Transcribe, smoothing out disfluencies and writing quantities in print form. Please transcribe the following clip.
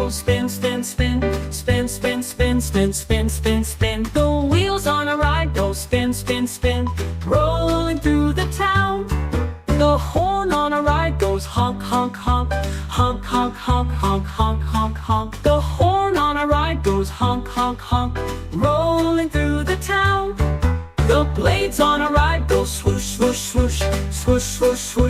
goes spin, spin, spin, spin, spin, spin, spin, spin, spin, spin. The wheels on a ride go spin, spin, spin, rolling through the town. The horn on a ride goes honk, honk, honk, honk, honk, honk, honk, honk, honk, honk. The horn on a ride goes honk, honk, honk, rolling through the town. The blades on a ride go swoosh, swoosh, swoosh, swoosh, swoosh, swoosh.